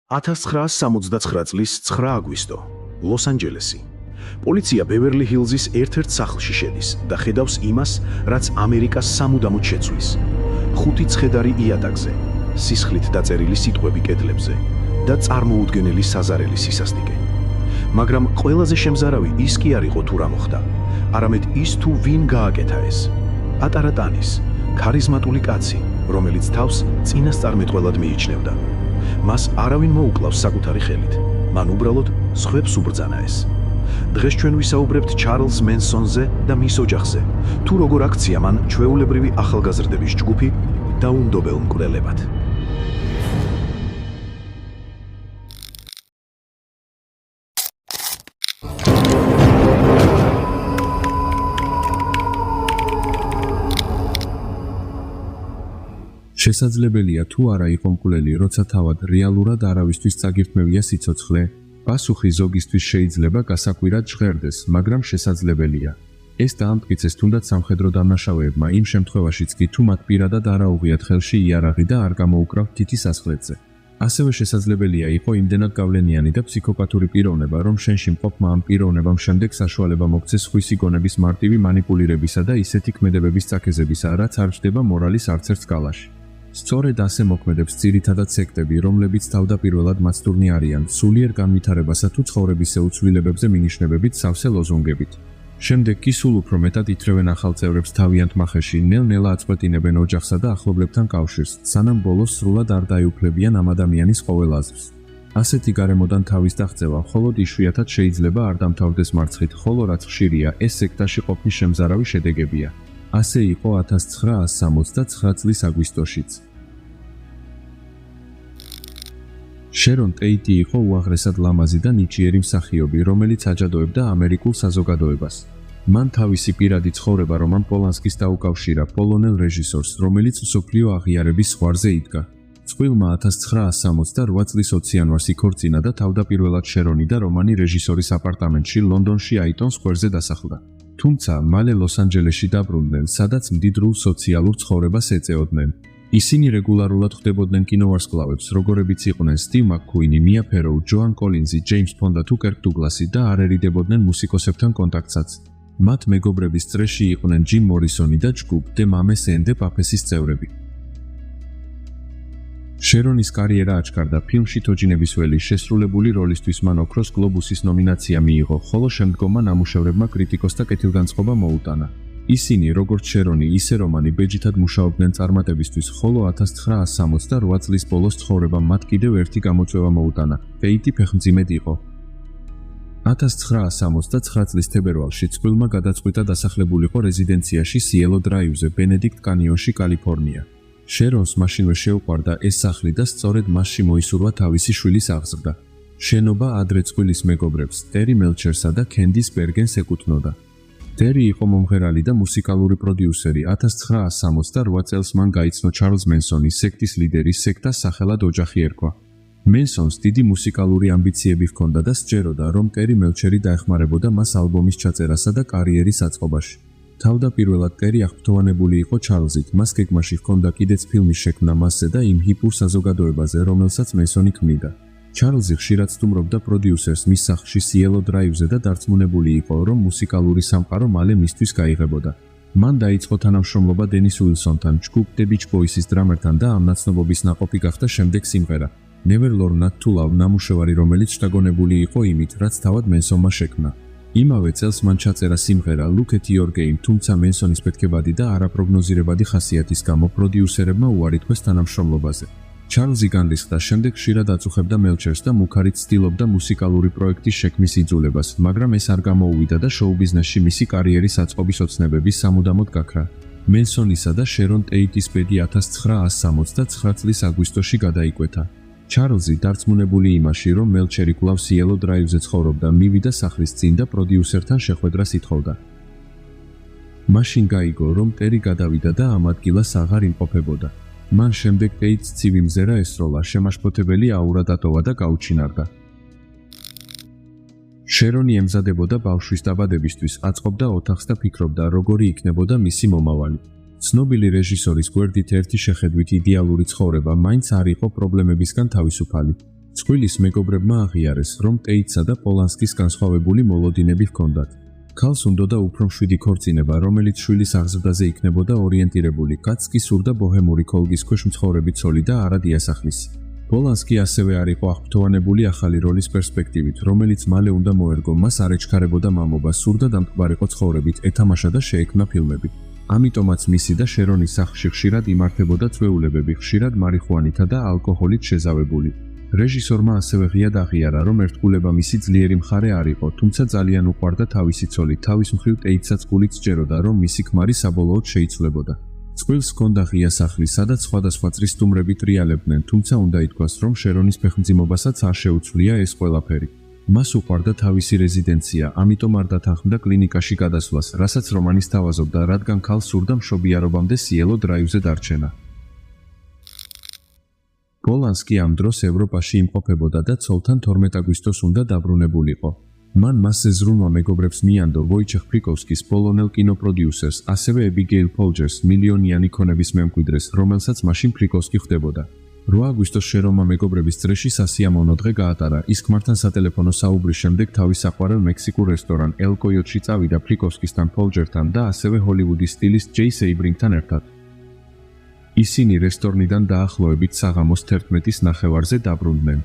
1979 წლის 9 აგვისტო, ლოს-ანჯელესი. პოლიცია ბევერლი ჰილზის ერთ-ერთ სახლში შედის და ხედავს იმას, რაც ამერიკას სამუდამოდ შეცვლის. 5 ცხედარი იატაკზე, სისხლით დაწერილი სიტყვები კედლებზე და წარმოუდგენელი საზარელი სისასტიკე. მაგრამ ყველაზე შემზარავი ის კი არ იყო თუ რა მოხდა, არამედ ის თუ ვინ გააკეთა ეს. პატარა ტანის, ქარიზმატული კაცი, რომელიც თავს წინასწარმეტყველად მიიჩნევდა. მას არავინ მოუკლავს საკუთარი ხელით, მან უბრალოდ სხვებს უბრძანა ეს. დღეს ჩვენ ვისაუბრებთ ჩარლზ მენსონზე და მის ოჯახზე, თუ როგორ აქცია მან ჩვეულებრივი ახალგაზრდების ჯგუფი დაუნდობელ მკვლელებად. შესაძლებელია თუ არა იყო მკვლელი, როცა თავად რეალურად არავისთვის წაგირთმევია სიცოცხლე? პასუხი ზოგისთვის შეიძლება გასაკვირად ჟღერდეს, მაგრამ შესაძლებელია. ეს დაამტკიცეს თუნდაც სამხედრო დამნაშავეებმა იმ შემთხვევაშიც კი, თუ მათ პირადად არ აუღიათ ხელში იარაღი და არ გამოუკრავთ თითის ასხლეთზე. ასევე შესაძლებელია იყო იმდენად გავლენიანი და ფსიქოპათური პიროვნება, რომ შენში მყოფმა ამ პიროვნებამ შემდეგ საშუალება მოგცეს სხვისი გონების მარტივი მანიპულირებისა და ისეთი ქმედებების წაქეზებისა, რაც არ ჩდება მორალის არცერთ სკალაში. სწორედ ასე მოქმედებს ძირითადად სექტები, რომლებიც თავდაპირველად მაცდურნი არიან, სულიერ განვითარებასა თუ ცხოვრებისეულ ცვლილებებზე მინიშნებებით სავსე ლოზუნგებით. შემდეგ კი სულ უფრო მეტად ითრევენ ახალ წევრებს თავიანთ მახეში, ნელ-ნელა აწყვეტინებენ ოჯახსა და ახლობლებთან კავშირს, სანამ ბოლოს სრულად არ დაიუფლებიან ამ ადამიანის ყოველ აზრს. ასეთი გარემოდან თავის დაღწევა მხოლოდ იშვიათად შეიძლება არ დამთავრდეს მარცხით, ხოლო რაც ხშირია, ეს სექტაში ყოფნის შემზარავი შედეგებია. ასე იყო 1969 წლის აგვისტოშიც. შერონ ტეიტი იყო უაღრესად ლამაზი და ნიჭიერი მსახიობი, რომელიც აჯადოებდა ამერიკულ საზოგადოებას. მან თავისი პირადი ცხოვრება რომან პოლანსკის დაუკავშირა პოლონელ რეჟისორს, რომელიც მსოფლიო აღიარების ზღვარზე იდგა. წყვილმა 1968 წლის 20 იანვარს იქორწინა და თავდაპირველად შერონი და რომანი რეჟისორის აპარტამენტში ლონდონში აიტონ სკვერზე დასახლდა. თუმცა მალე ლოს-ანჯელესში დაბრუნდნენ, სადაც მდიდრულ სოციალურ ცხოვრებას ეწეოდნენ. ისინი რეგულარულად ხვდებოდნენ კინოვარსკვლავებს, როგორებიც იყვნენ სტივ მაკ-ქუინი, მია ფეროუ, ჯოან კოლინზი, ჯეიმს ფონდა თუ კერკ დუგლასი და არ ერიდებოდნენ მუსიკოსებთან კონტაქტსაც. მათ მეგობრების წრეში იყვნენ ჯიმ მორისონი და ჯგუფ დე მამეს ენ დე პაფესის წევრები. შერონის კარიერა აჩქარდა ფილმში თოჯინების ველი, შესრულებული როლისთვის მან ოქროს გლობუსის ნომინაცია მიიღო, ხოლო შემდგომმა ნამუშევრებმა კრიტიკოსთა კეთილგანწყობა მოუტანა. ისინი, როგორც შერონი, ისე რომანი ბეჯითად მუშაობდნენ წარმატებისთვის, ხოლო 1968 წლის ბოლოს ცხოვრებამ მათ კიდევ ერთი გამოწვევა მოუტანა. ტეიტი ფეხმძიმედ იყო. 1969 წლის თებერვალში წყვილმა გადაწყვიტა დასახლებულიყო რეზიდენციაში სიელო დრაივზე, ბენედიქტ კანიონში, კალიფორნია. შერონს მაშინვე შეუყვარდა ეს სახლი და სწორედ მასში მოისურვა თავისი შვილის აღზრდა. შენობა ადრე წყვილის მეგობრებს, ტერი მელჩერსა და კენდის ბერგენს ეკუთვნოდა. ტერი იყო მომღერალი და მუსიკალური პროდიუსერი. 1968 წელს მან გაიცნო ჩარლზ მენსონი, სექტის ლიდერის სექტას სახელად ოჯახი ერქვა. მენსონს დიდი მუსიკალური ამბიციები ჰქონდა და სჯეროდა, რომ ტერი მელჩერი დაეხმარებოდა მას ალბომის ჩაწერასა და კარიერის აწყობაში. თავდაპირველად ტერი აღფრთოვანებული იყო ჩარლზით, მას გეგმაში ჰქონდა კიდეც ფილმის შექმნა მასზე და იმ ჰიპურ საზოგადოებაზე, რომელსაც მენსონი ქმნიდა. ჩარლზი ხშირად სტუმრობდა პროდიუსერს მის სახლში სიელო დრაივზე და დარწმუნებული იყო, რომ მუსიკალური სამყარო მალე მისთვის გაიღებოდა. მან დაიწყო თანამშრომლობა დენის უილსონთან, ჯგუფ The Beach Boys-ის დრამერთან და ამ ნაცნობობის ნაყოფი გახდა შემდეგ სიმღერა Never Learn Not to Love, ნამუშევარი, რომელიც შთაგონებული იყო იმით, რაც თავად მენსონმა შექმნა. იმავე წელს მან ჩაწერა სიმღერა Look at Your Game, თუმცა მენსონის მეთქებადი და არაპროგნოზირებადი ხასიათის გამო პროდიუსერებმა უარი თქვეს თანამშრომლობაზე. ჩარლზი განრისხდა, შემდეგ ხშირად აწუხებდა მელჩერს და მუქარით ცდილობდა მუსიკალური პროექტის შექმნის იძულებას, მაგრამ ეს არ გამოუვიდა და შოუ-ბიზნესში მისი კარიერის აწყობის ოცნებები სამუდამოდ გაქრა. მენსონისა და შერონ ტეიტის ბედი 1969 წლის აგვისტოში გადაიკვეთა. ჩარლზი, დარწმუნებული იმაში, რომ მელჩერი კვლავ სიელო დრაივზე ცხოვრობდა, მივიდა სახლის წინ და პროდიუსერთან შეხვედრას ითხოვდა. მაშინ გაიგო, რომ ტერი გადავიდა და ამ ადგილას აღარ იმყოფებოდა. მან შემდეგ ტეიტს ცივი მზერა ესროლა, შემაშფოთებელი აურა დატოვა და გაუჩინარდა. შერონი ემზადებოდა ბავშვის დაბადებისთვის, აწყობდა ოთახს და ფიქრობდა, როგორი იქნებოდა მისი მომავალი. ცნობილი რეჟისორის გვერდით ერთი შეხედვით იდეალური ცხოვრება მაინც არ იყო პრობლემებისგან თავისუფალი. წყვილის მეგობრებმა აღიარეს, რომ ტეიტსა და პოლანსკის განსხვავებული მოლოდინები ჰქონდათ. ქალს უნდოდა უფრო მშვიდი ქორწინება, რომელიც შვილის აღზრდაზე იქნებოდა ორიენტირებული, კაცს კი სურდა ბოჰემური ქოლგის ქვეშ მცხოვრები ცოლი და არა დიასახლისი. პოლანსკი ასევე არ იყო აღფრთოვანებული ახალი როლის პერსპექტივით, რომელიც მალე უნდა მოერგო, მას არ ეჩქარებოდა მამობა, სურდა დამტკბარიყო ცხოვრებით, ეთამაშა და შეექმნა ფილმები. ამიტომაც მისი და შერონის სახლში ხშირად იმართებოდა წვეულებები, ხშირად მარიხუანითა და ალკოჰოლით შეზავებული. რეჟისორმა ასევე ღიად აღიარა, რომ ერთგულება მისი ძლიერი მხარე არ იყო, თუმცა ძალიან უყვარდა თავისი ცოლი, თავის მხრივ ტეიტსაც გულით სჯეროდა, რომ მისი ქმარი საბოლოოდ შეიცვლებოდა. წყვილს ჰქონდა ღია სახლი, სადაც სხვადასხვა წრის სტუმრები ტრიალებდნენ, თუმცა უნდა ითქვას, რომ შერონის ფეხმძიმობასაც არ შეუცვლია ეს ყველაფერი. მას უყვარდა თავისი რეზიდენცია, ამიტომ არ დათანხმდა კლინიკაში გადასვლას, რასაც რომანი სთავაზობდა, რადგან ქალს სურდა მშობიარობამდე სიელო დრაივზე დარჩენა. პოლანსკი ამ დროს ევროპაში იმყოფებოდა და ცოლთან 12 აგვისტოს უნდა დაბრუნებულიყო. მან მასზე ზრუნვა მეგობრებს მიანდო ვოიჩეხ ფრიკოვსკის პოლონელ კინოპროდიუსერს, ასევე ებიგეილ პოლჯერს, მილიონიანი ქონების მემკვიდრეს, რომელსაც მაშინ ფრიკოვსკი ხვდებოდა. 8 აგვისტოს შერომა მეგობრების წრეში სასიამოვნო დღე გაატარა. ის ქმართან სატელეფონო საუბრის შემდეგ თავის საყვარელ მექსიკურ რესტორან ელ კოიოტში წავიდა ფრიკოვსკისთან, პოლჯერთან და ასევე ჰოლივუდის სტილის ჯეი სეიბრინგთან ერთად. ისინი რესტორნიდან დაახლოებით საღამოს 11-ის ნახევარზე დაბრუნდნენ.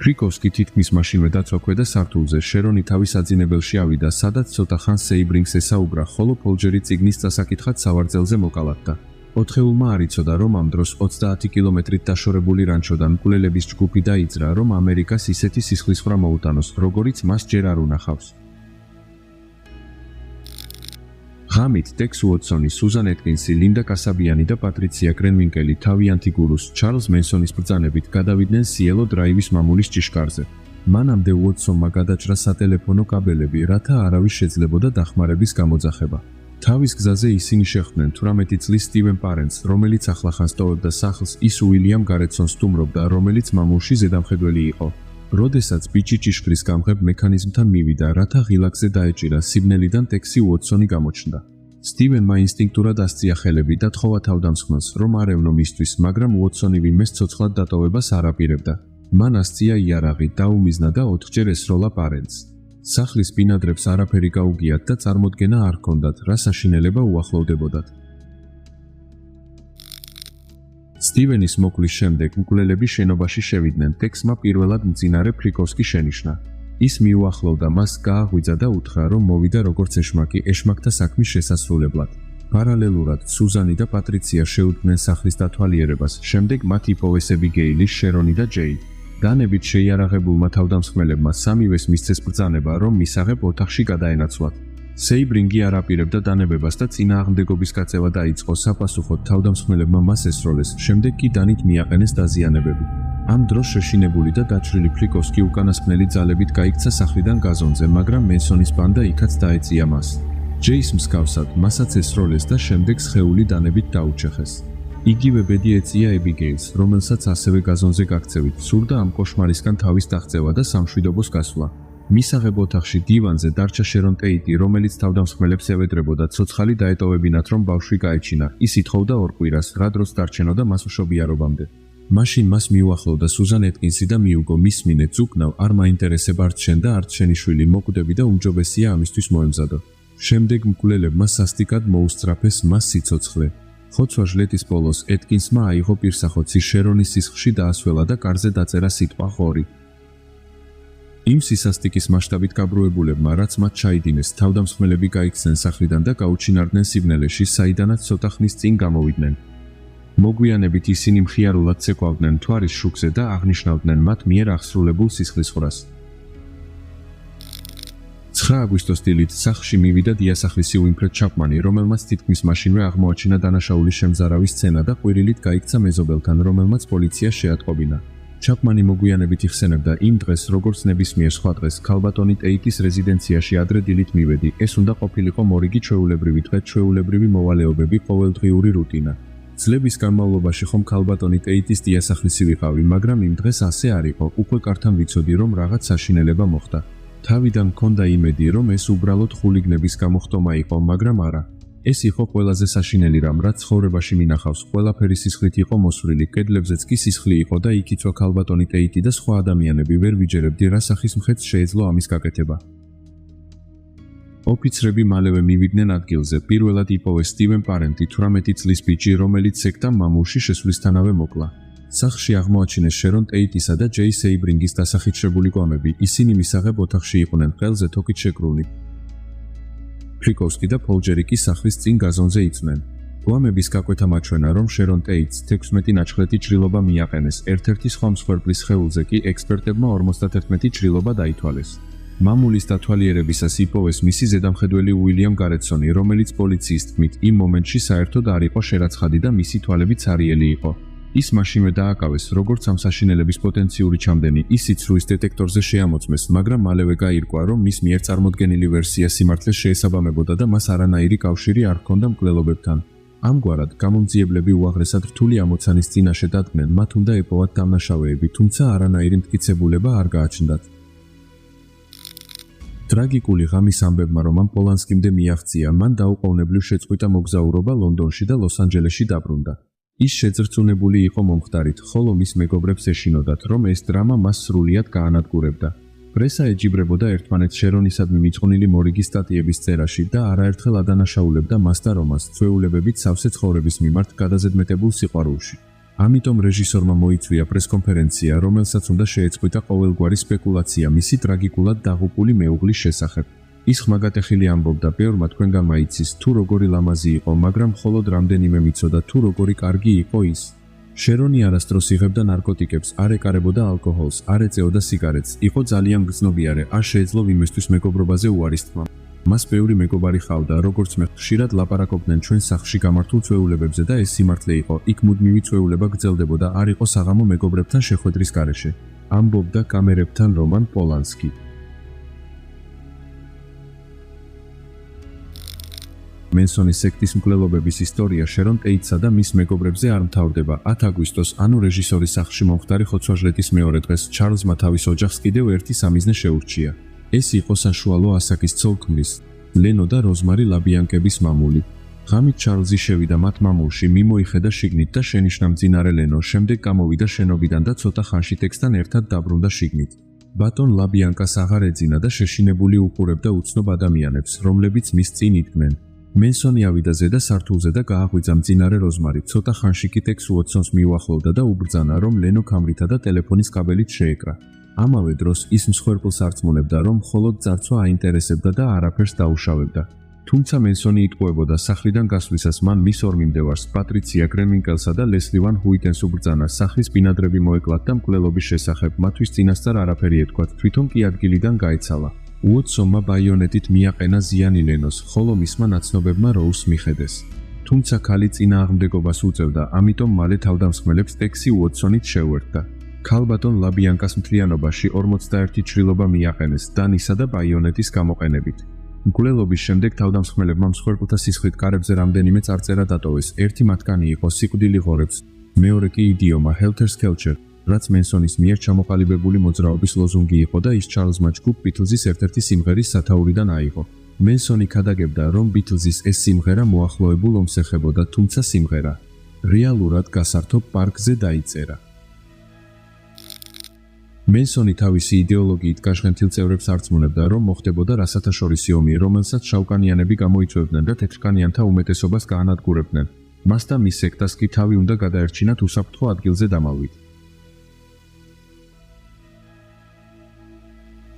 ფრიკოვსკი თითქმის მაშინვე დაცოქვედა სართულზე, შერონი თავის აძინებელში ავიდა, სადაც ცოტა ხანს სეიბრინგს ესაუბრა, ხოლო პოლჯერი წიგნის წასაკითხად სავარძელზე მოკალათდა. 4-ულმა არ იცოდა, რომ ამ დროს 30 კილომეტრით დაშორებული რანჩოდან მკვლელების ჯგუფი დაიძრა, რომ ამერიკას ისეთი სისხლისღვრა მოუტანოს, როგორიც მას ჯერ არ უნახავს. ღამით ტექს უოტსონი, სუზან ეტკინსი, ლინდა კასაბიანი და პატრიცია კრენვინკელი თავიანთი გურუს, ჩარლზ მენსონის ბრძანებით გადავიდნენ სიელო დრაივის მამულის ჭიშკარზე. მანამდე უოტსონმა გადაჭრა სატელეფონო კაბელები, რათა არავის შეძლებოდა დახმარების გამოძახება. თავის გზაზე ისინი შეხვდნენ 18 წლის სტივენ პარენტს, რომელიც ახლახან სტოვებდა სახლს, ის უილიამ გარეტსონს სტუმრობდა, რომელიც მამულში ზედამხედველი იყო. როდესაც ბიჭი ჭიშკრის გამღებ მექანიზმთან მივიდა, რათა ღილაკზე დაეჭირა, სიბნელიდან ტექსი უოტსონი გამოჩნდა. სტივენმა ინსტინქტურად ასწია ხელები და თხოვა თავდამსხმელს, რომ არ ევნო მისთვის, მაგრამ უოტსონი ვინმეს ცოცხლად დატოვებას არ აპირებდა. მან ასწია იარაღი, დაუმიზნა და 4-ჯერ ესროლა პარენტს. სახლის ბინადრებს არაფერი გაუგიათ და წარმოდგენა არ ჰქონდათ, რა საშინელება უახლოვდებოდათ. სტივენის მოკვლის შემდეგ მკვლელები შენობაში შევიდნენ, ტექსმა პირველად მძინარე ფრიკოვსკი შენიშნა. ის მიუახლოვდა მას, გააღვიძა და უთხრა, რომ მოვიდა როგორც ეშმაკი, ეშმაკთა საქმის შესასრულებლად. პარალელურად სუზანი და პატრიცია შეუდგნენ სახლის დათვალიერებას, შემდეგ მათ იპოვეს ებიგეილი, შერონი და ჯეი. განებით შეიარაღებულმა თავდამსხმელებმა სამივეს მისცეს ბრძანება, რომ მისაღებ ოთახში გადაენაცვლათ. სეიბრინგი არ აპირებდა დანებებას და წინააღმდეგობის გაწევა დაიწყო, საპასუხოდ თავდამსხმელებმა მას ესროლეს, შემდეგ კი დანით მიაყენეს დაზიანებები. ამ დროს შეშინებული და დაჭრილი ფრიკოვსკი უკანასკნელი ძალებით გაიქცა სახლიდან გაზონზე, მაგრამ მენსონის ბანდა იქაც დაეწია მას. ჯეის მსგავსად, მასაც ესროლეს და შემდეგ სხეული დანებით დაუჩეხეს. იგივე ბედი ეწია ებიგეილს, რომელსაც ასევე გაზონზე გაქცევით, სურდა ამ კოშმარისგან თავის დაღწევა და სამშვიდობოს გასვლა. მისაღებ ოთახში დივანზე დარჩა შერონ ტეიტი, რომელიც თავდამსხმელებს ევედრებოდა ცოცხალი დაეტოვებინათ, რომ ბავშვი გაეჩინა. ის ითხოვდა 2 კვირას, რა დროს დარჩენოდა მას მშობიარობამდე. მაშინ მას მიუახლოვდა სუზან ეტკინსი და მიუგო, მისმინეთ ზუგნავ, არ მაინტერესება არც შენ და არც შენი შვილი, მოკვდები და უმჯობესია ამისთვის მოემზადო. შემდეგ მკვლელებმა სასტიკად მოუსწრაფეს მას სიცოცხლე. ხოცვა ჟლეტის ბოლოს ეტკინსმა აიღო პირსახოცი, შერონის სისხლში დაასველა და კარზე დაწერა სიტყვა ღორი. იმ სისასტიკის მასშტაბით გაბრუებულებმა, რაც მათ ჩაიდინეს, თავდამსხმელები გაიქცნენ სახლიდან და გაუჩინარდნენ სიბნელეში, საიდანაც ცოტა ხნის წინ გამოვიდნენ. მოგვიანებით ისინი მხიარულად ცეკვავდნენ მთვარის შუქზე და აღნიშნავდნენ მათ მიერ აღსრულებულ სისხლისღვრას. 9 აგვისტოს დილით სახლში მივიდა დიასახლისი უინფრედ ჩაპმანი, რომელმაც თითქმის მაშინვე აღმოაჩინა დანაშაულის შემზარავი სცენა და ყვირილით გაიქცა მეზობელთან, რომელმაც პოლიცია შეატყობინა. ჩაპმანი მოგვიანებით იხსენებდა, იმ დღეს, როგორც ნებისმიერ სხვა დღეს, ქალბატონი ტეიტის რეზიდენციაში ადრე დილით მივედი, ეს უნდა ყოფილიყო მორიგი ჩვეულებრივი დღე, ჩვეულებრივი მოვალეობები, ყოველდღიური რუტინა. წლების განმავლობაში ხომ ქალბატონი ტეიტის დიასახლისი ვიყავი, მაგრამ იმ დღეს ასე არ იყო, უკვე კართან ვიცოდი, რომ რაღაც საშინელება მოხდა. თავიდან მქონდა იმედი, რომ ეს უბრალოდ ხულიგნების გამოხტომა იყო, მაგრამ არა. ეს იყო ყველაზე საშინელი რამ, რაც ცხოვრებაში მინახავს. ყველაფერი სისხლით იყო მოსვლილი, კედლებზეც კი სისხლი იყო და იქიცვა ქალბატონი ტეიტი და სხვა ადამიანები. ვერ ვიჯერებდი, რა სახის მხედს შეეძლო ამის გაკეთება. ოფიცრები მალევე მივიდნენ ადგილზე. პირველად იპოვეს სტივენ პარენტი, 18 წლის ბიჭი, რომელიც სექტამ მამულში შესვლისთანავე მოკლა. სახლში აღმოაჩინეს შერონ ტეიტისა და ჯეი სეიბრინგის დასახით შებული გვამები. ისინი მისაღებ ოთახში იყვნენ, ყელზე თოკით შეკრული. ფრიკოვსკი და პოლჯერიკი სახლის წინ გაზონზე იწვნენ. გვამების გაკვეთა მაჩვენა, რომ შერონ ტეიტს 16 ნაჩხლეტი ჭრილობა მიაყენეს. ერთ-ერთი სხვა მსხვერპლის სხეულზე კი ექსპერტებმა 51 ჭრილობა დაითვალეს. მამულის დათვალიერებისას იპოვეს მისი ზედამხედველი უილიამ გარეტსონი, რომელიც პოლიციის თქმით იმ მომენტში საერთოდ არ იყო შერაცხადი და მისი თვალები ცარიელი იყო. ის მაშინვე დააკავეს, როგორც ამ საშინელების პოტენციური ჩამდენი, ისიც რუის დეტექტორზე შეამოწმეს, მაგრამ მალევე გაირკვა, რომ მის მიერ წარმოდგენილი ვერსია სიმართლეს შეესაბამებოდა და მას არანაირი კავშირი არ ჰქონდა მკვლელობებთან. ამგვარად, გამომძიებლები უაღრესად რთული ამოცანის წინაშე დადგნენ, მათ უნდა ეპოვათ დამნაშავეები, თუმცა არანაირი მტკიცებულება არ გააჩნდათ. ტრაგიკული ღამის ამბებმა, რომ ამ პოლანსკიმდე მიაღწია, მან დაუყოვნებლივ შეწყვიტა მოგზაურობა ლონდონში და ლოს-ანჯელესში დაბრუნდა. ის შეძრწუნებული იყო მომხდარით, ხოლო მის მეგობრებს ეშინოდათ, რომ ეს დრამა მას სრულიად გაანადგურებდა. პრესა ეჯიბრებოდა ერთმანეთს შერონისადმი მიწყვნილი მორიგის სტატიების წერაში და არაერთხელ ადანაშაულებდა მას და რომანს, ჩვეულებებით სავსე ცხოვრების მიმართ გადაზედმეტებულ სიყვარულში. ამიტომ რეჟისორმა მოიწვია პრესკონფერენცია, რომელსაც უნდა შეეწყვიტა ყოველგვარი სპეკულაცია მისი ტრაგიკულად დაღუპული მეუღლის შესახებ. ის ხმაგატეხილი ამბობდა, ბევრმა თქვენგან მაიცის, თუ როგორი ლამაზი იყო, მაგრამ მხოლოდ რამდენიმე მიცოდა, თუ როგორი კარგი იყო ის. შერონი არასდროს იღებდა ნარკოტიკებს, არ ეკარებოდა ალკოჰოლს, არ ეწეოდა სიგარეტს, იყო ძალიან გრძნობიარე, არ შეეძლო ვინმესთვის მეგობრობაზე უარის თქმა. მას ბევრი მეგობარი ჰყავდა, როგორც მე ხშირად ლაპარაკობდნენ ჩვენ სახლში გამართულ ჩვეულებებზე და ეს სიმართლე იყო, იქ მუდმივი ჩვეულება გრძელდებოდა, არ იყო საღამო მეგობრებთან შეხვედრის გარეშე. ამბობდა კამერებთან რომან პოლანსკი. მენსონის სექტის მკვლელობების ისტორია შერონ ტეიტსა და მის მეგობრებზე არ მთავრდება. 10 აგვისტოს, ანუ რეჟისორის სახლში მომხდარი ხოცვა-ჟლეტის მეორე დღეს, ჩარლზმა თავის ოჯახს კიდევ ერთი სამიზნე შეურჩია. ეს იყო საშუალო ასაკის ცოლ-ქმრის, ლენო და როზმარი ლაბიანკების მამული. ღამით ჩარლზი შევიდა მათ მამულში, მიმოიხედა შიგნით და შენიშნა მძინარე ლენო, შემდეგ გამოვიდა შენობიდან და ცოტა ხანში ტექსტთან ერთად დაბრუნდა შიგნით. ბატონ ლაბიანკას აღარ ეძინა და შეშინებული უყურებდა უცნობ ადამიანებს, რომლებიც მის წინ იდგნენ. მენსონი ავიდა ზედა სართულზე და გააღვიძა მძინარე როზმარი. ცოტა ხანში კი ტექს უოტსონს მიუახლოვდა და უბრძანა, რომ ლენო კამრითა და ტელეფონის კაბელით შეეკრა. ამავე დროს ის მსხვერპლს არწმუნებდა, რომ მხოლოდ წარსვა აინტერესებდა და არაფერს დაუშავებდა. თუმცა მენსონი იტყუებოდა, სახლიდან გასვლისას მან მის ორ მიმდევარს, პატრიცია გრენვინკელსა და ლესლი ვან ჰუიტენს უბრძანა, სახლის ბინადრები მოეკლათ და მკვლელობის შესახებ მათთვის წინასწარ არაფერი ეთქვათ, თვითონ კი ადგილიდან გაეცალა. უოტსონმა ბაიონეტით მიაყენა ზიანი ლენოს, ხოლო მისმა ნაცნობებმა როუს მიხედეს. თუმცა ქალი წინააღმდეგობას უწევდა, ამიტომ მალე თავდამსხმელებს ტექსი უოტსონით შეუერთდა. ქალბატონ ლაბიანკას მთლიანობაში 41 ჭრილობა მიაყენეს დანისა და ბაიონეტის გამოყენებით. მკვლელობის შემდეგ თავდამსხმელებმა მსხვერპლთა სისხლით კარებზე რამდენიმე წარწერა დატოვეს. ერთი მათგანი იყო სიკვდილი ღორებს, მეორე კი იდიომა Helter Skelter, რაც მენსონის მიერ ჩამოყალიბებული მოძრაობის ლოზუნგი იყო და ის ჩარლზმა ჯგუფ ბიტლზის ერთ-ერთი სიმღერის სათაურიდან აიღო. მენსონი ქადაგებდა, რომ ბიტლზის ეს სიმღერა მოახლოებულ ომს ეხებოდა, თუმცა სიმღერა რეალურად გასართო პარკზე დაიწერა. მენსონი თავისი იდეოლოგიით გაშღენთილ წევრებს არწმუნებდა, რომ მოხდებოდა რასათაშორისი ომი, რომელსაც შავკანიანები გამოიწვევდნენ და თეთრკანიანთა უმეტესობას გაანადგურებდნენ. მას და მის სექტას კი თავი უნდა გადაერჩინათ უსაფრთხო ადგილზე დამალვით.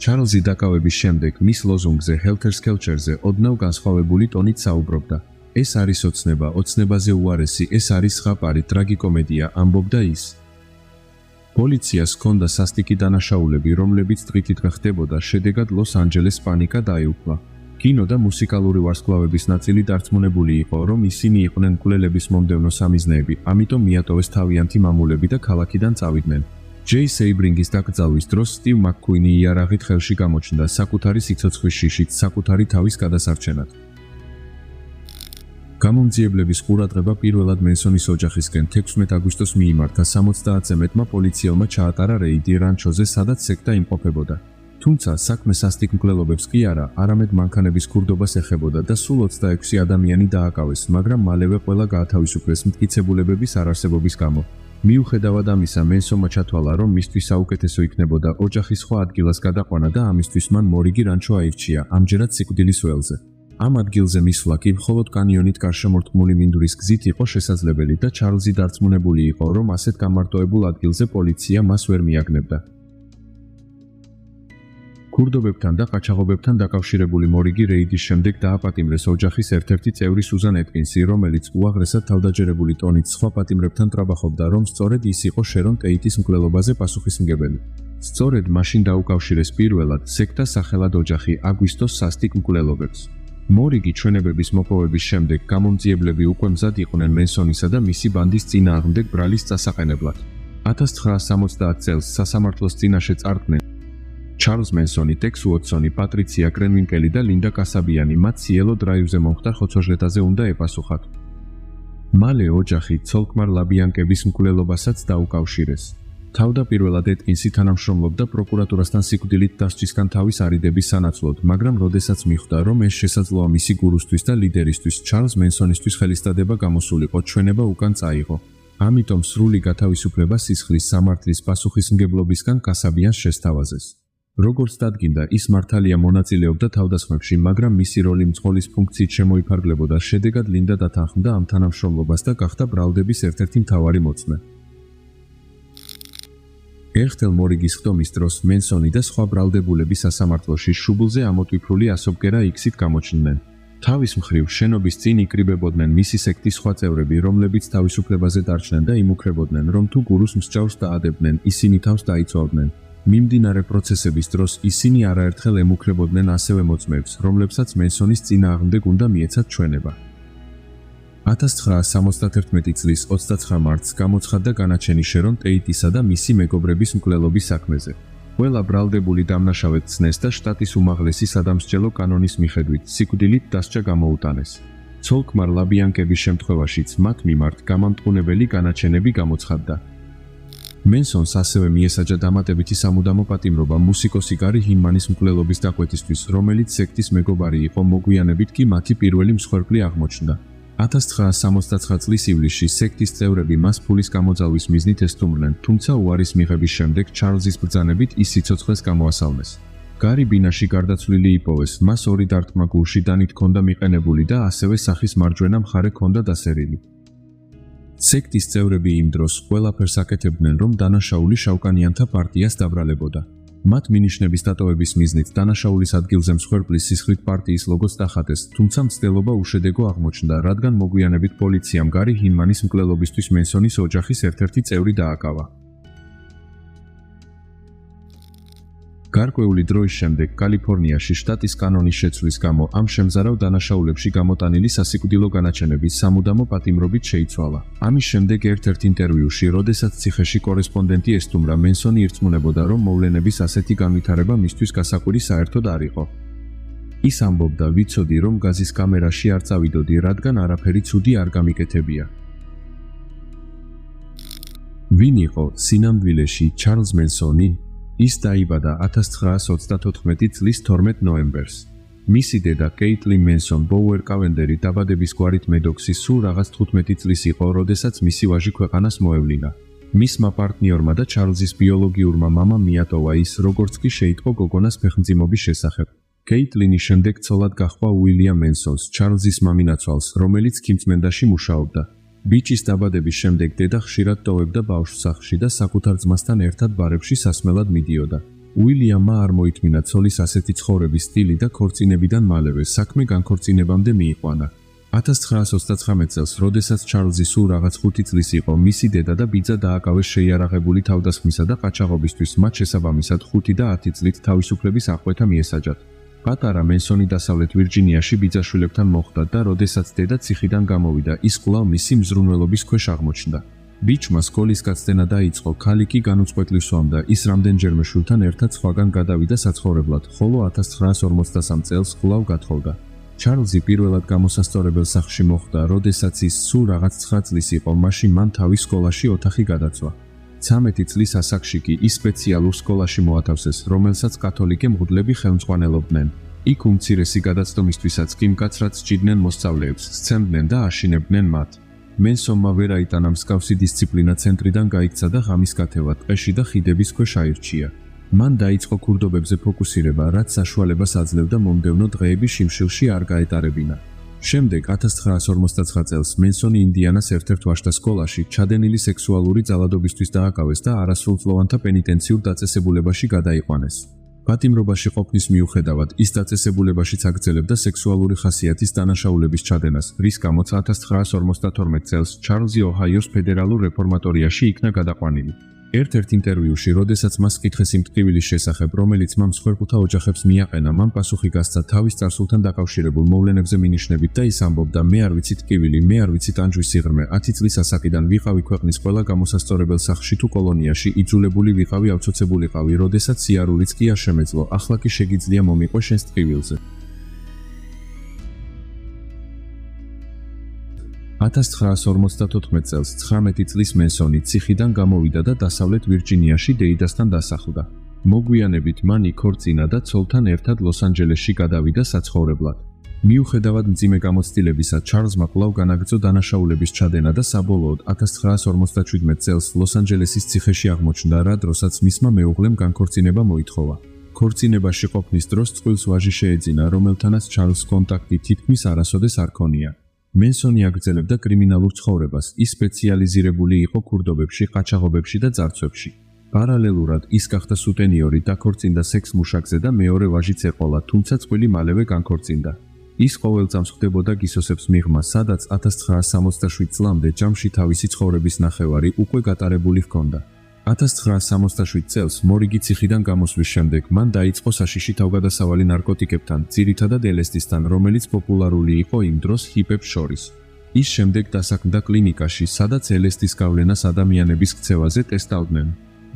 ჩარლზი დაკავების შემდეგ მის ლოზუნგზე Helter Skelter-ზე ოდნავ განსხვავებული ტონით საუბრობდა. ეს არის ოცნება, ოცნებაზე უარესი, ეს არის ზღაპარი, ტრაგიკომედია, ამბობდა ის. პოლიციას ჰქონდა სასტიკი დანაშაულები, რომლებიც დღითიდღე ხდებოდა, შედეგად ლოს-ანჯელეს პანიკა დაეუფლა. კინო და მუსიკალური ვარსკვლავების ნაწილი დარწმუნებული იყო, რომ ისინი იყვნენ მკვლელების მომდევნო სამიზნეები, ამიტომ მიატოვეს თავიანთი მამულები და ქალაქიდან წავიდნენ. ჯეი სეიბრინგის დაკრძალვის დროს სტივ მაკ-კუინი იარაღით ხელში გამოჩნდა საკუთარი სიცოცხლის შიშით, საკუთარი თავის გადასარჩენად. გამომძიებლების ყურადღება პირველად მენსონის ოჯახისკენ 16 აგვისტოს მიიმართა 70-ზე მეტმა პოლიციელმა ჩაატარა რეიდი რანჩოზე, სადაც სექტა იმყოფებოდა. თუმცა საქმე სასტიკ მკვლელობებს კი არა, არამედ მანქანების ქურდობას ეხებოდა და სულ 26 ადამიანი დააკავეს, მაგრამ მალევე ყველა გაათავისუფლეს მტკიცებულებების არარსებობის გამო. მიუხედავად ამისა, მენსონმა ჩათვალა, რომ მისთვის საუკეთესო იქნებოდა ოჯახის სხვა ადგილას გადაყვანა და ამისთვის მან მორიგი რანჩო აირჩია, ამჯერად სიკვდილის ველზე. ამ ადგილზე მისვლა კი მხოლოდ კანიონით გარშემორტყმული მინდვრის გზით იყო შესაძლებელი და ჩარლზი დარწმუნებული იყო, რომ ასეთ გამარტოებულ ადგილზე პოლიცია მას ვერ მიაგნებდა. ქურდობებთან და ყაჩაღობებთან დაკავშირებული მორიგი რეიდის შემდეგ დააპატიმრეს ოჯახის ერთ-ერთი წევრი სუზან ეტკინსი, რომელიც უაღრესად თავდაჯერებული ტონით სხვა პატიმრებთან ტრაბახობდა, რომ სწორედ ის იყო შერონ ტეიტის მკვლელობაზე პასუხისმგებელი. სწორედ მაშინ დაუკავშირეს პირველად სექტას სახელად ოჯახი აგვისტოს სასტიკ მკვლელობებს. მორიგი ჩვენებების მოპოვების შემდეგ გამომძიებლები უკვე მზად იყვნენ მენსონისა და მისი ბანდის წინააღმდეგ ბრალის წასაყენებლად. 1970 წელს სასამართლოს წინაშე წარდგნენ ჩარლზ მენსონი, ტექს უოტსონი, პატრიცია კრენვინკელი და ლინდა კასაბიანი, მათ სიელო დრაივზე მომხდარ ხოცვა-ჟლეტაზე უნდა ეპასუხათ. მალე ოჯახი ცოლ-ქმარ ლაბიანკების მკვლელობასაც დაუკავშირეს. თავდაპირველად ეტკინსი თანამშრომლობდა პროკურატურასთან სიკვდილით დასჯისგან თავის არიდების სანაცვლოდ, მაგრამ როდესაც მიხვდა, რომ ეს შესაძლოა მისი გურუსთვის და ლიდერისთვის, ჩარლზ მენსონისთვის ხელისდადება გამოსულიყო, ჩვენება უკან წაიღო. ამიტომ სრული გათავისუფლება სისხლის სამართლის პასუხისმგებლობისგან კასაბიანს შესთავაზეს. როგორც დადგინდა, ის მართალია მონაწილეობდა თავდასხმებში, მაგრამ მისი როლი მძღოლის ფუნქციით შემოიფარგლებოდა, შედეგად ლინდა დათანხმდა ამ თანამშრომლობას და გახდა ბრალდების ერთ-ერთი მთავარი მოწმე. ერთხელ მორიგის ხდომის დროს მენსონი და სხვა ბრალდებულები სასამართლოში შუბლზე ამოტვიფრული ასობგერა იქსით გამოჩნდნენ. თავის მხრივ შენობის წინ იკრიბებოდნენ მისი სექტის სხვა წევრები, რომლებიც თავისუფლებაზე დარჩნენ და იმუქრებოდნენ, რომ თუ გურუს მსჯავრს დაადებდნენ, ისინი თავს დაიცავდნენ. მიმდინარე პროცესების დროს ისინი არაერთხელ ემუქრებოდნენ ასევე მოწმეებს, რომლებსაც მენსონის წინააღმდეგ უნდა მიეცათ ჩვენება. 1971 წლის 29 მარტს გამოცხადდა განაჩენი შერონ ტეიტისა და მისი მეგობრების მკვლელობის საქმეზე. ყველა ბრალდებული დამნაშავედ ცნეს და შტატის უმაღლესი სადამსჯელო კანონის მიხედვით სიკვდილით დასჯა გამოუტანეს. ცოლ-ქმარ ლაბიანკების შემთხვევაშიც მათ მიმართ გამამტყუნებელი განაჩენები გამოცხადდა. მენსონს ასევე მიესაჯა დამატებითი სამუდამო პატიმრობა მუსიკოსი გარი ჰინმანის მკვლელობის დაკვეთისთვის, რომელიც სექტის მეგობარი იყო, მოგვიანებით კი მათი პირველი მსხვერპლი აღმოჩნდა. 1969 წლის ივლისში სექტის წევრები მას ფულის გამოძალვის მიზნით ესტუმრნენ, თუმცა უარის მიღების შემდეგ ჩარლზის ბრძანებით ის სიცოცხლეს გამოასალმეს. გარი ბინაში გარდაცვლილი იპოვეს, მას ორი დარტყმა გულშიდანით ჰქონდა მიყენებული და ასევე სახის მარჯვენა მხარე ჰქონდა დასერილი. სექტის წევრები იმ დროს ყველაფერს აკეთებდნენ, რომ დანაშაული შავკანიანთა პარტიას დაბრალებოდა. მათ მინიშნების დატოვების მიზნით დანაშაულის ადგილზე მსხვერპლის სისხლით პარტიის ლოგოს დახატეს, თუმცა მცდელობა უშედეგო აღმოჩნდა, რადგან მოგვიანებით პოლიციამ გარი ჰინმანის მკვლელობისთვის მენსონის ოჯახის ერთ-ერთი წევრი დააკავა. გარკვეული დროის შემდეგ კალიფორნიაში შტატის კანონის შეცვლის გამო ამ შემზარავ დანაშაულებში გამოტანილი სასიკვდილო განაჩენების სამუდამო პატიმრობით შეიცვალა. ამის შემდეგ ერთ-ერთ ინტერვიუში, როდესაც ციხეში კორესპონდენტი ესტუმრა, მენსონი ირწმუნებოდა, რომ მოვლენების ასეთი განვითარება მისთვის გასაკვირი საერთოდ არ იყო. ის ამბობდა, ვიცოდი, რომ გაზის კამერაში არ წავიდოდი, რადგან არაფერი ცუდი არ გამიკეთებია. ვინ იყო სინამდვილეში ჩარლზ მენსონი? ის დაიბადა 1934 წლის 12 ნოემბერს. მისი დედა კეიტლინ მენსონ ბოუერ კავენდერი დაბადების გვარით მედოქსი სულ რაღაც 15 წლის იყო, როდესაც მისი ვაჟი ქვეყანას მოევლინა. მისმა პარტნიორმა და ჩარლზის ბიოლოგიურმა მამამ მიატოვა ის, როგორც კი შეიტყო გოგონას ფეხმძიმობის შესახებ. კეიტლინი შემდეგ ცოლად გაჰყვა უილიამ მენსონს, ჩარლზის მამინაცვალს, რომელიც ქიმწმენდაში მუშაობდა. ბიჭის დაბადების შემდეგ დედა ხშირად ტოვებდა ბავშვს სახლში და საკუთარ ძმასთან ერთად ბარებში სასმელად მიდიოდა. უილიამმა არ მოითმინა ცოლის ასეთი ცხოვრების სტილი და ქორწინებიდან მალევე საქმე განქორწინებამდე მიიყვანა. 1939 წელს, როდესაც ჩარლზი სულ რაღაც 5 წლის იყო, მისი დედა და ბიძა დააკავეს შეიარაღებული თავდასხმისა და ყაჩაღობისთვის, მათ შესაბამისად 5 და 10 წლით თავისუფლების აღკვეთა მიესაჯათ. პატარა მენსონი დასავლეთ ვირჯინიაში ბიძაშვილებთან მოხვდა და როდესაც დედა ციხიდან გამოვიდა, ის კვლავ მისი მზრუნველობის ქვეშ აღმოჩნდა. ბიჭმა სკოლის გაწდენა დაიწყო, ქალი კი განუწყვეტლივ სვამდა, ის რამდენჯერმე შვილთან ერთად სხვაგან გადავიდა საცხოვრებლად, ხოლო 1943 წელს კვლავ გათხოვდა. ჩარლზი პირველად გამოსასწორებელ სახლში მოხვდა, როდესაც ის სულ რაღაც 9 წლის იყო, მაშინ მან თავის სკოლაში ოთახი გადაცვა. 13 წლის ასაკში კი ის სპეციალურ სკოლაში მოათავსეს, რომელსაც კათოლიკე მღვდლები ხელმძღვანელობდნენ. იქ უმცირესი გადაცდომისთვისაც კი მკაცრად სჭირდნენ მოსწავლეებს, სცემდნენ და აშინებდნენ მათ. მენსონმა ვერ აიტანა მსგავსი დისციპლინა ცენტრიდან გაიქცა და ღამის გათევა ტყეში და ხიდების ქვეშ აირჩია. მან დაიწყო ქურდობებზე ფოკუსირება, რაც საშუალებას აძლევდა მომდევნო დღეების შიმშილში არ გაეტარებინა. შემდეგ 1959 წელს მენსონი ინდიანას ერთ-ერთ ვაჟთა სკოლაში ჩადენილი სექსუალური ძალადობისთვის დააკავეს და არასრულწლოვანთა პენიტენციურ დაწესებულებაში გადაიყვანეს. პატიმრობაში ყოფნის მიუხედავად ის დაწესებულებაშიც აგრძელებდა სექსუალური ხასიათის დანაშაულების ჩადენას, რის გამოც 1952 წელს ჩარლზი ოჰაიოს ფედერალურ რეფორმატორიაში იქნა გადაყვანილი. ერთ-ერთ ინტერვიუში, როდესაც მას კითხეს იმ ტკივილის შესახებ, რომელიც მან მსხვერპლთა ოჯახებს მიაყენა, მან პასუხი გასცა თავის წარსულთან დაკავშირებულ მოვლენებზე მინიშნებით და ის ამბობდა: "მე არ ვიცი ტკივილი, მე არ ვიცი ტანჯვის სიღრმე, 10 წლის ასაკიდან ვიყავი ქვეყნის ყველა გამოსასწორებელ სახლში თუ კოლონიაში, იძულებული ვიყავი ავცოცებულიყავი, როდესაც სიარულიც კი არ შემეძლო, ახლა კი შეგიძლია მომიყვე შენს ტკივილზე." 1954 წელს 19 წლის მენსონი ციხიდან გამოვიდა და დასავლეთ ვირჯინიაში დეიდასთან დასახლდა. მოგვიანებით მან იქორწინა და ცოლთან ერთად ლოს-ანჯელესში გადავიდა საცხოვრებლად. მიუხედავად მძიმე გამოცდილებისა, ჩარლზმა კვლავ განაგრძო დანაშაულების ჩადენა და საბოლოოდ 1957 წელს ლოს-ანჯელესის ციხეში აღმოჩნდა, რა დროსაც მისმა მეუღლემ განქორწინება მოითხოვა. ქორწინებაში ყოფნის დროს წყვილს ვაჟი შეეძინა, რომელთანაც ჩარლზს კონტაქტი თითქმის არასოდეს არ ქონია. მენსონი აგრძელებდა კრიმინალურ ცხოვრებას, ის სპეციალიზირებული იყო ქურდობებში, ყაჩაღობებში და ძარცვებში. პარალელურად ის გახდა სუტენიორი, დაქორწინდა სექს მუშაკზე და მეორე ვაჟიც ეყოლა, თუმცა წყვილი მალევე განქორწინდა. ის ყოველწამს ხვდებოდა გისოსებს მიღმა, სადაც 1967 წლამდე ჯამში თავისი ცხოვრების ნახევარი უკვე გატარებული ჰქონდა. 1967 წელს მორიგი ციხიდან გამოსვლის შემდეგ მან დაიწყო საშიში თავგადასავალი ნარკოტიკებთან, ძირითადად LSD-სთან, რომელიც პოპულარული იყო იმ დროს ჰიპებს შორის. ის შემდეგ დასაქმდა კლინიკაში, სადაც LSD-ს გავლენას ადამიანების ქცევაზე ტესტავდნენ.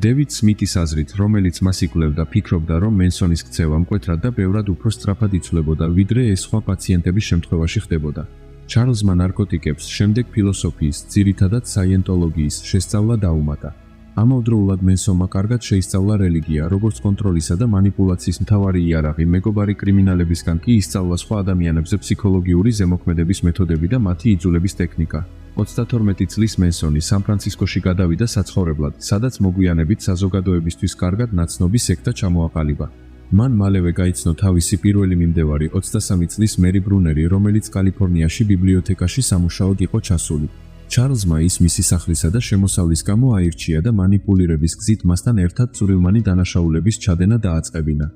დევიდ სმითის აზრით, რომელიც მას იკვლევდა, ფიქრობდა, რომ მენსონის ქცევა მკვეთრად და ბევრად უფრო სწრაფად იცვლებოდა, ვიდრე ეს სხვა პაციენტების შემთხვევაში ხდებოდა. ჩარლზმა ნარკოტიკებს, შემდეგ ფილოსოფიის, ძირითადად საიენტოლოგიის შესწავლა დაუმატა. ამავდროულად მენსონმა კარგად შეისწავლა რელიგია, როგორც კონტროლისა და манипуляციის მთავარი იარაღი, მეგობარი კრიმინალებისგან კი ისწავლა სხვა ადამიანებზე ფსიქოლოგიური ზემოქმედების მეთოდები და მათი იძულების ტექნიკა. 32 წლის მენსონი სან-ფრანცისკოში გადავიდა საცხოვრებლად, სადაც მოგვიანებით საზოგადოებისთვის კარგად ნაცნობი სექტა ჩამოაყალიბა. მან მალევე გაიცნო თავისი პირველი მიმდევარი 23 წლის მერი ბრუნერი, რომელიც კალიფორნიაში ბიბლიოთეკაში სამუშაოდ იყო ჩასული. ჩარლზმა ის მისი სახლისა და შემოსავლის გამო აირჩია და манипуლირების გზით მასთან ერთად წვრილმანი დანაშაულების ჩადენა დააწყებინა.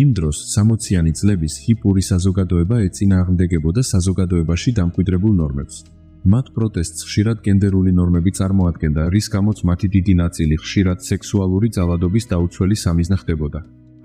იმ დროს 60-იანი წლების ჰიპური საზოგადოება ეწინააღმდეგებოდა საზოგადოებაში დამკვიდრებულ ნორმებს. მათ პროტესტს ხშირად გენდერული ნორმები წარმოადგენდა, რის გამოც მათი დიდი ნაწილი ხშირად სექსუალური ძალადობის დაუცველი სამიზნა ხდებოდა.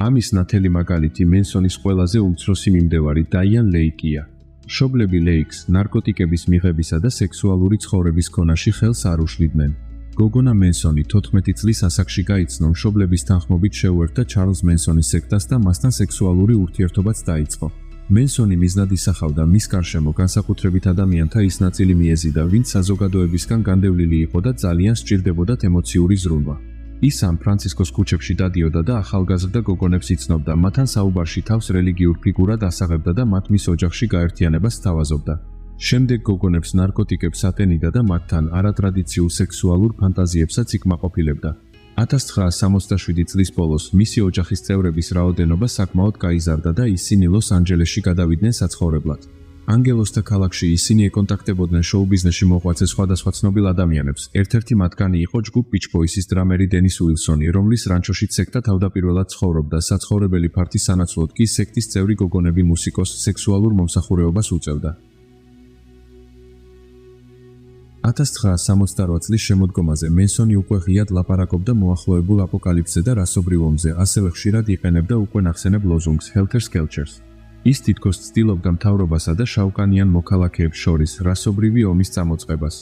ამის ნათელი მაგალითი მენსონის ყველაზე უმცროსი მიმდევარი დაიან ლეიკია. მშობლები ლეიქს ნარკოტიკების მიღებისა და სექსუალური ცხოვრების ქონაში ხელს არ უშლიდნენ. გოგონა მენსონი 14 წლის ასაკში გაიცნო, მშობლების თანხმობით შეუერთდა ჩარლზ მენსონის სექტას და მასთან სექსუალური ურთიერთობაც დაიწყო. მენსონი მიზნად ისახავდა მის გარშემო განსაკუთრებით ადამიანთა ის ნაწილი მიეზიდა, ვინც საზოგადოებისგან განდევლილი იყო და ძალიან სჭირდებოდათ ემოციური ზრუნვა. ის სან-ფრანცისკოს ქუჩებში დადიოდა და ახალგაზრდა გოგონებს იცნობდა, მათთან საუბარში თავს რელიგიურ ფიგურად ასაღებდა და მათ მის ოჯახში გაერთიანებას სთავაზობდა. შემდეგ გოგონებს ნარკოტიკებს ატენიდა და მათთან არატრადიციულ სექსუალურ ფანტაზიებსაც იკმაყოფილებდა. 1967 წლის ბოლოს მისი ოჯახის წევრების რაოდენობა საკმაოდ გაიზარდა და ისინი ლოს-ანჯელესში გადავიდნენ საცხოვრებლად. ანგელოსთა ქალაქში ისინი ეკონტაქტებოდნენ შოუ-ბიზნესში მოღვაწე სხვადასხვა ცნობილ ადამიანებს. ერთ-ერთი მათგანი იყო ჯგუფ Beach Boys-ის დრამერი დენის უილსონი, რომლის რანჩოშიც სექტა თავდაპირველად ცხოვრობდა. საცხოვრებელი ფართის სანაცვლოდ კი სექტის წევრი გოგონები მუსიკოს სექსუალურ მომსახურეობას უწევდა. 1968 წლის შემოდგომაზე მენსონი უკვე ღიად ლაპარაკობდა მოახლოებულ აპოკალიფსზე და რასობრივ ომზე, ასევე ხშირად იყენებდა უკვე ნახსენებ ლოზუნგს Helter Skelter-ს. ის თითქოს ცდილობდა მთავრობასა და შავკანიან მოქალაქეებს შორის რასობრივი ომის წამოწყებას.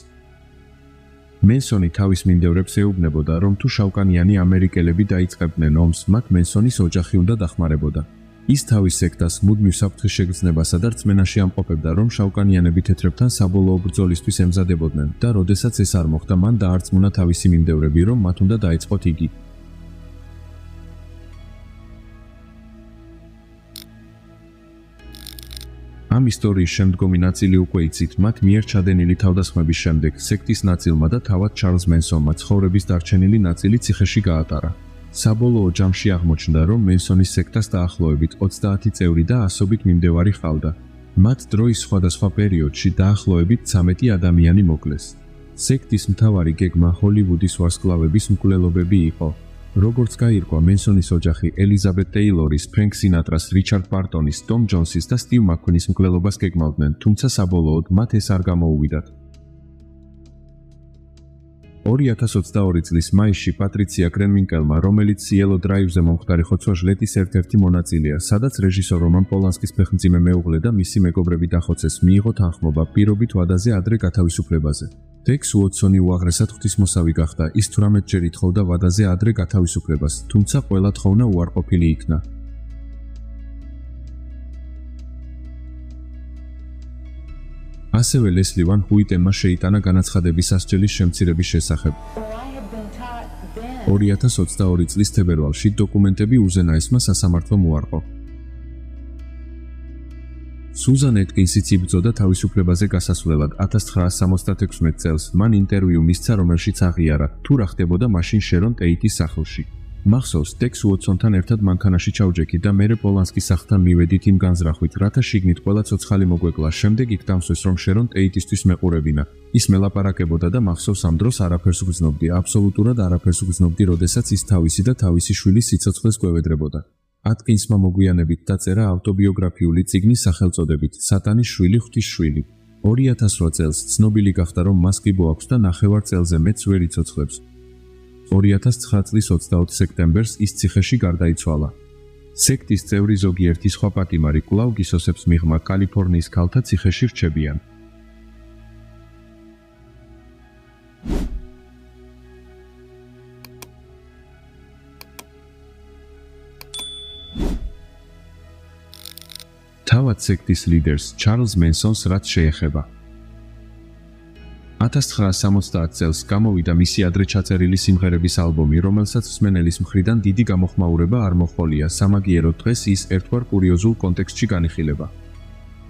მენსონი თავის მიმდევრებს ეუბნებოდა, რომ თუ შავკანიანი ამერიკელები დაიწყებდნენ ომს, მათ მენსონის ოჯახი უნდა დახმარებოდა. ის თავის სექტას მუდმივ საფრთხის შეგრძნებასა და რწმენაში ამყოფებდა, რომ შავკანიანები თეთრებთან საბოლოო ბრძოლისთვის ემზადებოდნენ და როდესაც ეს არ მოხდა, მან დაარწმუნა თავისი მიმდევრები, რომ მათ უნდა დაეწყოთ იგი. ამ ისტორიის შემდგომი ნაწილი უკვე იცით, მათ მიერ ჩადენილი თავდასხმების შემდეგ სექტის ნაწილმა და თავად ჩარლზ მენსონმა ცხოვრების დარჩენილი ნაწილი ციხეში გაატარა. საბოლოო ჯამში აღმოჩნდა, რომ მენსონის სექტას დაახლოებით 30 წევრი და ასობით მიმდევარი ჰყავდა. მათ დროის სხვადასხვა პერიოდში დაახლოებით 13 ადამიანი მოკლეს. სექტის მთავარი გეგმა ჰოლივუდის ვარსკვლავების მკვლელობები იყო. როგორც გაირკვა, მენსონის ოჯახი ელიზაბეთ ტეილორის, ფრენკ სინატრას, რიჩარდ ბარტონის, ტომ ჯონსის და სტივ მაკკვინის მკვლელობას გეგმავდნენ, თუმცა საბოლოოდ მათ ეს არ გამოუვიდათ. 2022 წლის მაისში პატრიცია კრენვინკელმა, რომელიც Cielo Drive-ზე მომხდარი ხოცვა ჟლეტის ერთ-ერთი მონაწილეა, სადაც რეჟისორ რომან პოლანსკის ფეხმძიმე მეუღლე და მისი მეგობრები დახოცეს, მიიღო თანხმობა პირობით ვადაზე ადრე გათავისუფლებაზე. ტექს უოტსონი უაღრესად ღვთისმოსავი გახდა, ის 18 ჯერ ითხოვდა ვადაზე ადრე გათავისუფლებას, თუმცა ყველა თხოვნა უარყოფილი იქნა. ასევე ლესლი ვან ჰუიტემმა შეიტანა განაცხადების სასჯელის შემცირების შესახებ. 2022 წლის თებერვალში დოკუმენტები უზენაესმა სასამართლომ უარყო. სუზან ეტკინსიც იბრძოდა თავისუფლებაზე გასასვლელად 1976 წელს. მან ინტერვიუ მისცა, რომელშიც აღიარა, თუ რა ხდებოდა მაშინ შერონ ტეიტის სახლში. მახსოვს, ტექს უოტსონთან ერთად მანქანაში ჩავჯექი და მერე პოლანსკის სახლთან მივედით იმ განზრახვით, რათა შიგნით ყველა ცოცხალი მოგვეკლა. შემდეგ იქ დამსვეს, რომ შერონ ტეიტისთვის მეყურებინა. ის მელაპარაკებოდა და მახსოვს, ამ დროს არაფერს ვგრძნობდი, აბსოლუტურად არაფერს ვგრძნობდი, როდესაც ის თავისი და თავისი შვილის სიცოცხლეს გვევედრებოდა. ატკინსმა მოგვიანებით დაწერა ავტობიოგრაფიული წიგნის სახელწოდებით „სატანის შვილი, ღვთის შვილი“. 2008 წელს ცნობილი გახდა, რომ მას კიბო აქვს და ნახევარ წელზე მეც ვერ იცოცხლებს. 2009 წლის 20 სექტემბერს ის ციხეში გარდაიცვალა. სექტის წევრი ზოგიერთი სხვა პატიმარი კვლავ გისოსებს მიღმა კალიფორნიის ქალთა ციხეში რჩებიან. თავად სექტის ლიდერს ჩარლზ მენსონს რაც შეეხება. 1970 წელს გამოვიდა მისი ადრე ჩაწერილი სიმღერების ალბომი, რომელსაც მსმენელის მხრიდან დიდი გამოხმაურება არ მოჰყოლია. სამაგიეროდ დღეს ის ერთგვარ კურიოზულ კონტექსტში განიხილება.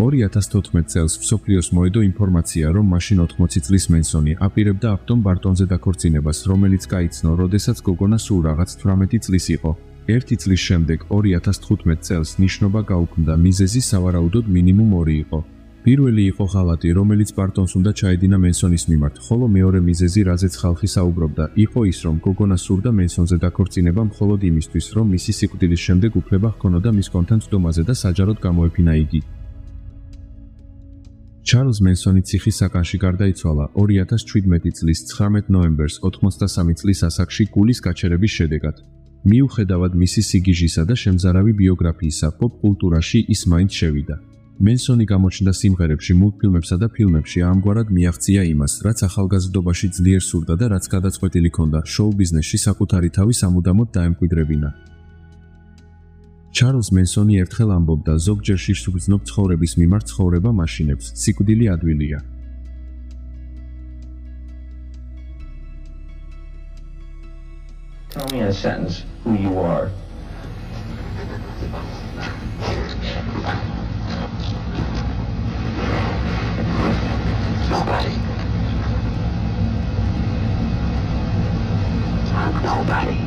2014 წელს მსოფლიოს მოედო ინფორმაცია, რომ მაშინ 80 წლის მენსონი აპირებდა აპტონ ბარტონზე დაქორწინებას, რომელიც გაიცნო, როდესაც გოგონა სულ რაღაც 18 წლის იყო. 1 წლის შემდეგ 2015 წელს ნიშნობა გაუქმდა, მიზეზი სავარაუდოდ მინიმუმ 2 იყო. პირველი იყო ღალატი, რომელიც ბარტონს უნდა ჩაედინა მენსონის მიმართ, ხოლო მეორე მიზეზი, რაზეც ხალხი საუბრობდა, იყო ის, რომ გოგონა სურდა მენსონზე დაქორწინება მხოლოდ იმისთვის, რომ მისი სიკვდილის შემდეგ უფლება ჰქონოდა მის კონთან ცდომაზე და საჯაროდ გამოეფინა იგი. ჩარლზ მენსონი ციხის საკანში გარდაიცვალა 2017 წლის 19 ნოემბერს 83 წლის ასაკში გულის გაჩერების შედეგად. მიუხედავად მისი სიგიჟისა და შემზარავი ბიოგრაფიისა, პოპ კულტურაში ის მაინც შევიდა. მენსონი გამოჩნდა სიმღერებში, მულტფილმებსა და ფილმებში, ამგვარად მიაღწია იმას, რაც ახალგაზრდობაში ძლიერ სურდა და რაც გადაწყვეტილი ჰქონდა შოუ-ბიზნესში საკუთარი თავი სამუდამოდ დაემკვიდრებინა. ჩარლზ მენსონი ერთხელ ამბობდა, ზოგჯერ შიშს ვგრძნობ ცხოვრების მიმართ ცხოვრება მაშინებს, სიკვდილი ადვილია. Tell me in a sentence who you are. Nobody. I'm nobody.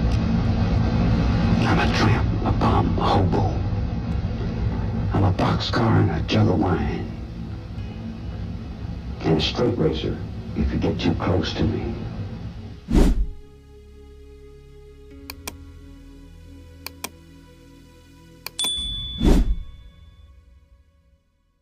I'm a tramp, a bum, a hobo. I'm a boxcar and a jug of wine. And a straight racer if you get too close to me.